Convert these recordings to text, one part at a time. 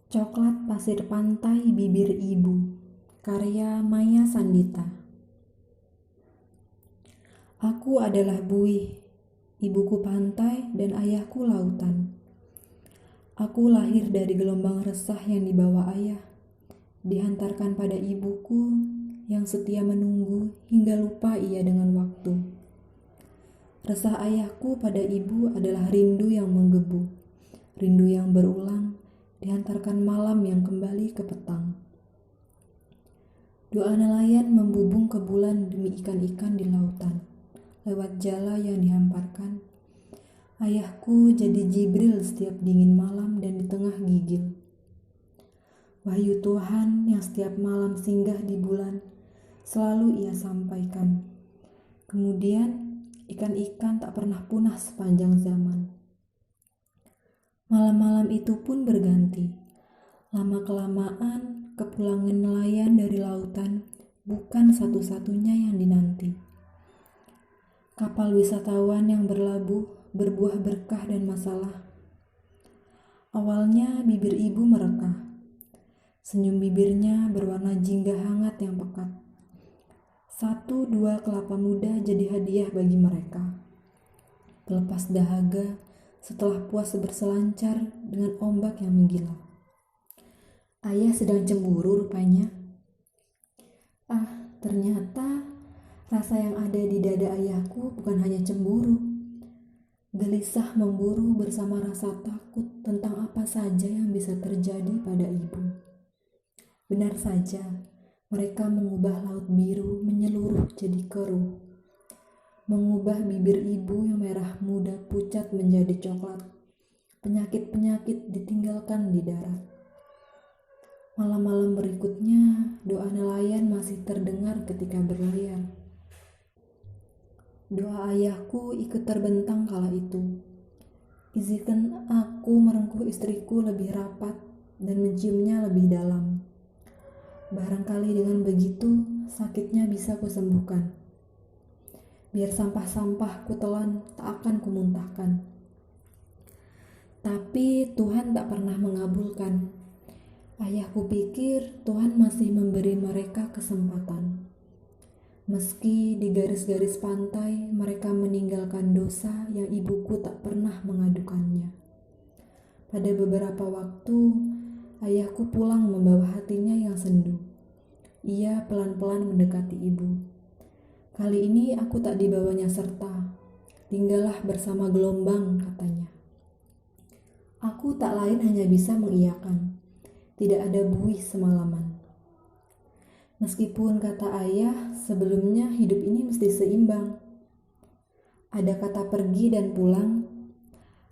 Coklat Pasir Pantai Bibir Ibu, karya Maya Sandita. Aku adalah buih, ibuku pantai dan ayahku lautan. Aku lahir dari gelombang resah yang dibawa ayah, dihantarkan pada ibuku yang setia menunggu hingga lupa ia dengan waktu. Resah ayahku pada ibu adalah rindu yang menggebu, rindu yang berulang, dihantarkan malam yang kembali ke petang. Doa nelayan membubung ke bulan demi ikan-ikan di lautan, lewat jala yang dihamparkan. Ayahku jadi Jibril setiap dingin malam dan di tengah gigil. Wahyu Tuhan yang setiap malam singgah di bulan, selalu ia sampaikan. Kemudian, ikan-ikan tak pernah punah sepanjang zaman. Malam-malam itu pun berganti. Lama-kelamaan, kepulangan nelayan dari lautan bukan satu-satunya yang dinanti. Kapal wisatawan yang berlabuh berbuah berkah dan masalah. Awalnya bibir ibu merekah. Senyum bibirnya berwarna jingga hangat yang pekat. 1-2 kelapa muda jadi hadiah bagi mereka. Pelepas dahaga setelah puas berselancar dengan ombak yang menggila. Ayah sedang cemburu rupanya. Ternyata rasa yang ada di dada ayahku bukan hanya cemburu. Gelisah memburu bersama rasa takut tentang apa saja yang bisa terjadi pada ibu. Benar saja, mereka mengubah laut biru menyeluruh jadi keruh. Mengubah bibir ibu yang merah muda pucat menjadi coklat. Penyakit-penyakit ditinggalkan di darat. Malam-malam berikutnya, doa nelayan masih terdengar ketika berlayar. Doa ayahku ikut terbentang kala itu. Izinkan aku merengkuh istriku lebih rapat dan menciumnya lebih dalam. Barangkali dengan begitu, sakitnya bisa kusembuhkan. Biar sampah-sampah kutelan tak akan kumuntahkan. Tapi Tuhan tak pernah mengabulkan. Ayahku pikir Tuhan masih memberi mereka kesempatan. Meski di garis-garis pantai mereka meninggalkan dosa yang ibuku tak pernah mengadukannya. Pada beberapa waktu, ayahku pulang membawa hatinya yang sendu. Ia pelan-pelan mendekati ibu. Kali ini aku tak dibawanya serta. Tinggallah bersama gelombang, katanya. Aku tak lain hanya bisa mengiyakan. Tidak ada buih semalaman. Meskipun kata ayah, sebelumnya hidup ini mesti seimbang. Ada kata pergi dan pulang.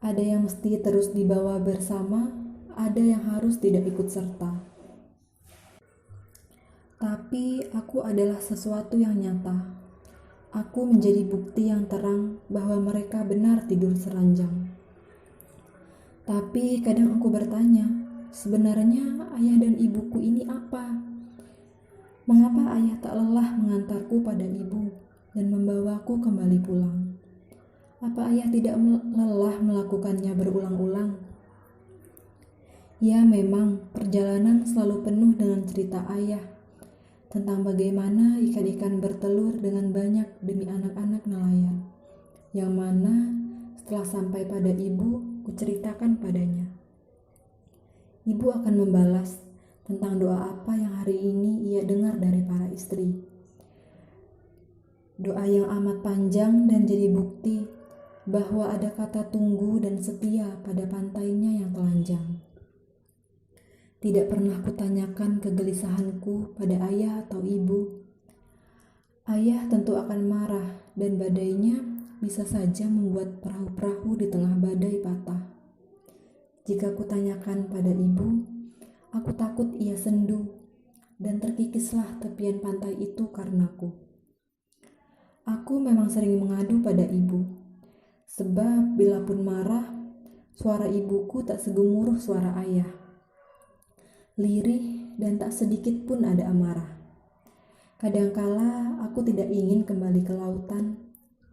Ada yang mesti terus dibawa bersama. Ada yang harus tidak ikut serta. Tapi aku adalah sesuatu yang nyata. Aku menjadi bukti yang terang bahwa mereka benar tidur seranjang. Tapi kadang aku bertanya, sebenarnya ayah dan ibuku ini apa? Mengapa ayah tak lelah mengantarku pada ibu dan membawaku kembali pulang? Apa ayah tidak lelah melakukannya berulang-ulang? Ya memang, perjalanan selalu penuh dengan cerita ayah. Tentang bagaimana ikan-ikan bertelur dengan banyak demi anak-anak nelayan, yang mana setelah sampai pada ibu, kuceritakan padanya. Ibu akan membalas tentang doa apa yang hari ini ia dengar dari para istri. Doa yang amat panjang dan jadi bukti bahwa ada kata tunggu dan setia pada pantainya yang telanjang. Tidak pernah kutanyakan kegelisahanku pada ayah atau ibu. Ayah tentu akan marah dan badainya bisa saja membuat perahu-perahu di tengah badai patah. Jika kutanyakan pada ibu, aku takut ia sendu dan terkikislah tepian pantai itu karenaku. Aku memang sering mengadu pada ibu, sebab bila pun marah, suara ibuku tak segemuruh suara ayah. Lirih dan tak sedikit pun ada amarah. Kadangkala aku tidak ingin kembali ke lautan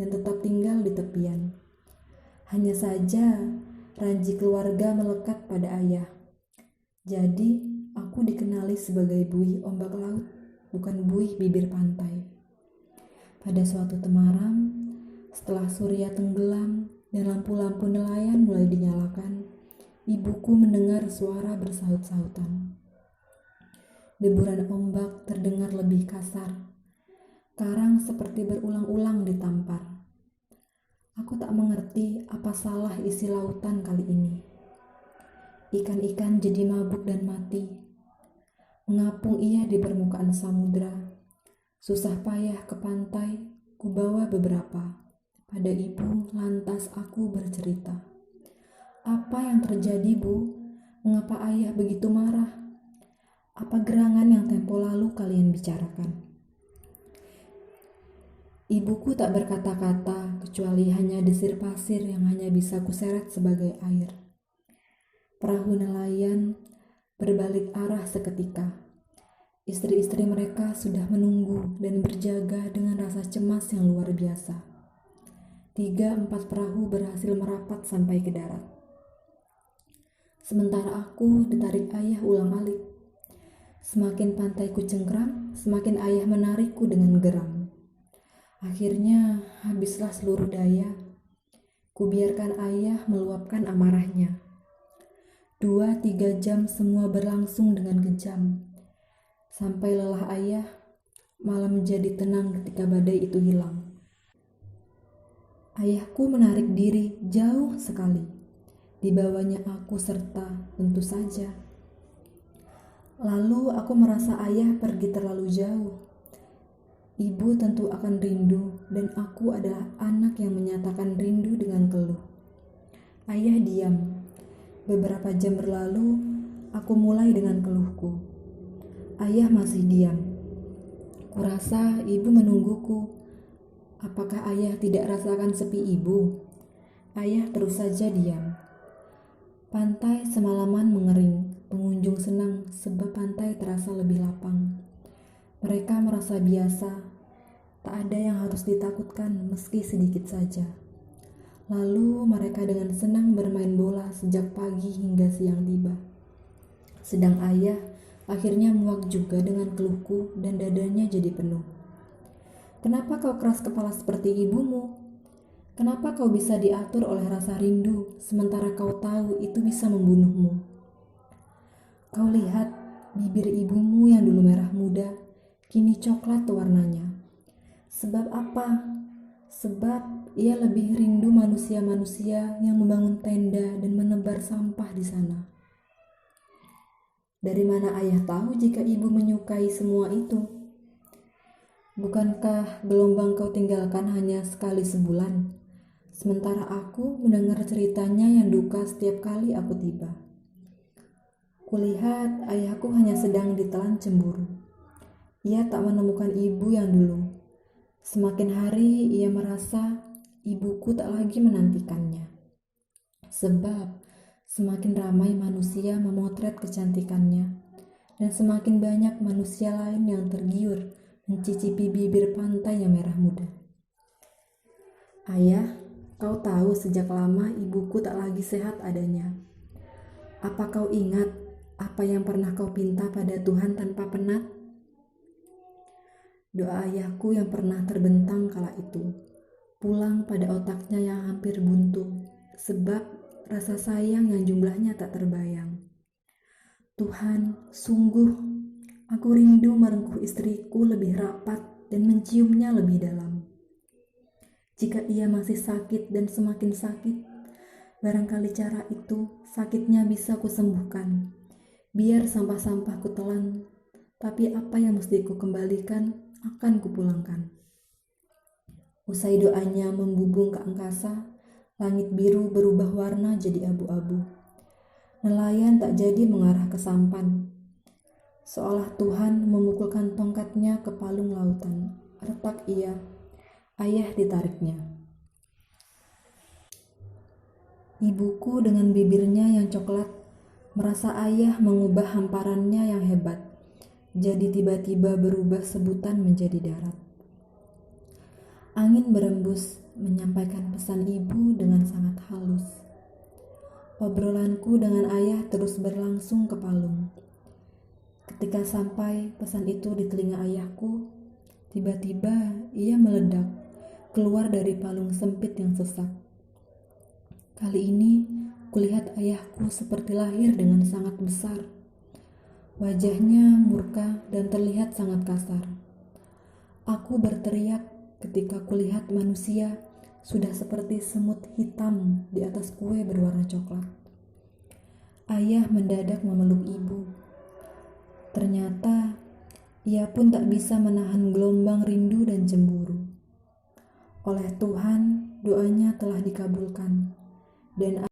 dan tetap tinggal di tepian. Hanya saja ranji keluarga melekat pada ayah. Jadi, aku dikenali sebagai buih ombak laut, bukan buih bibir pantai. Pada suatu temaram, setelah surya tenggelam dan lampu-lampu nelayan mulai dinyalakan, ibuku mendengar suara bersaut-sautan. Deburan ombak terdengar lebih kasar. Karang seperti berulang-ulang ditampar. Aku tak mengerti apa salah isi lautan kali ini. Ikan-ikan jadi mabuk dan mati. Mengapung ia di permukaan samudra. Susah payah ke pantai, kubawa beberapa. Pada ibu, lantas aku bercerita. Apa yang terjadi, Bu? Mengapa ayah begitu marah? Apa gerangan yang tempo lalu kalian bicarakan? Ibuku tak berkata-kata, kecuali hanya desir pasir yang hanya bisa kuseret sebagai air. Perahu nelayan berbalik arah seketika. Istri-istri mereka sudah menunggu dan berjaga dengan rasa cemas yang luar biasa. 3-4 perahu berhasil merapat sampai ke darat. Sementara aku ditarik ayah ulang-alik. Semakin pantaiku cengkram, semakin ayah menarikku dengan geram. Akhirnya habislah seluruh daya. Kubiarkan ayah meluapkan amarahnya. 2-3 jam semua berlangsung dengan kejam. Sampai lelah ayah, malam menjadi tenang ketika badai itu hilang. Ayahku menarik diri jauh sekali. Dibawanya aku serta tentu saja. Lalu aku merasa ayah pergi terlalu jauh. Ibu tentu akan rindu dan aku adalah anak yang menyatakan rindu dengan keluh. Ayah diam. Beberapa jam berlalu, aku mulai dengan keluhku. Ayah masih diam. Kurasa ibu menungguku. Apakah ayah tidak rasakan sepi ibu? Ayah terus saja diam. Pantai semalaman mengering. Pengunjung senang sebab pantai terasa lebih lapang. Mereka merasa biasa. Tak ada yang harus ditakutkan meski sedikit saja. Lalu mereka dengan senang bermain bola sejak pagi hingga siang tiba. Sedang ayah akhirnya muak juga dengan keluhku dan dadanya jadi penuh. Kenapa kau keras kepala seperti ibumu? Kenapa kau bisa diatur oleh rasa rindu sementara kau tahu itu bisa membunuhmu? Kau lihat bibir ibumu yang dulu merah muda, kini coklat warnanya. Sebab apa? Sebab ia lebih rindu manusia-manusia yang membangun tenda dan menebar sampah di sana. Dari mana ayah tahu jika ibu menyukai semua itu? Bukankah gelombang kau tinggalkan hanya sekali sebulan? Sementara aku mendengar ceritanya yang duka setiap kali aku tiba. Kulihat ayahku hanya sedang ditelan cemburu. Ia tak menemukan ibu yang dulu. Semakin hari ia merasa ibuku tak lagi menantikannya. Sebab semakin ramai manusia memotret kecantikannya dan semakin banyak manusia lain yang tergiur mencicipi bibir pantai yang merah muda. Ayah, kau tahu sejak lama ibuku tak lagi sehat adanya. Apa kau ingat apa yang pernah kau pinta pada Tuhan tanpa penat? Doa ayahku yang pernah terbentang kala itu pulang pada otaknya yang hampir buntu, sebab rasa sayang yang jumlahnya tak terbayang. Tuhan, sungguh aku rindu merengkuh istriku lebih rapat dan menciumnya lebih dalam. Jika ia masih sakit dan semakin sakit, barangkali cara itu sakitnya bisa kusembuhkan. Biar sampah-sampah kutelan, tapi apa yang mesti kukembalikan akan kupulangkan. Usai doanya membubung ke angkasa, langit biru berubah warna jadi abu-abu. Nelayan tak jadi mengarah ke sampan. Seolah Tuhan memukulkan tongkatnya ke palung lautan. Retak ia, ayah ditariknya. Ibuku dengan bibirnya yang coklat merasa ayah mengubah hamparannya yang hebat. Jadi tiba-tiba berubah sebutan menjadi darat. Angin berembus menyampaikan pesan ibu dengan sangat halus. Obrolanku dengan ayah terus berlangsung ke palung. Ketika sampai pesan itu di telinga ayahku, tiba-tiba ia meledak, keluar dari palung sempit yang sesak. Kali ini, kulihat ayahku seperti lahir dengan sangat besar. Wajahnya murka dan terlihat sangat kasar. Aku berteriak ketika kulihat manusia sudah seperti semut hitam di atas kue berwarna coklat. Ayah mendadak memeluk ibu. Ternyata ia pun tak bisa menahan gelombang rindu dan cemburu. Oleh Tuhan, doanya telah dikabulkan dan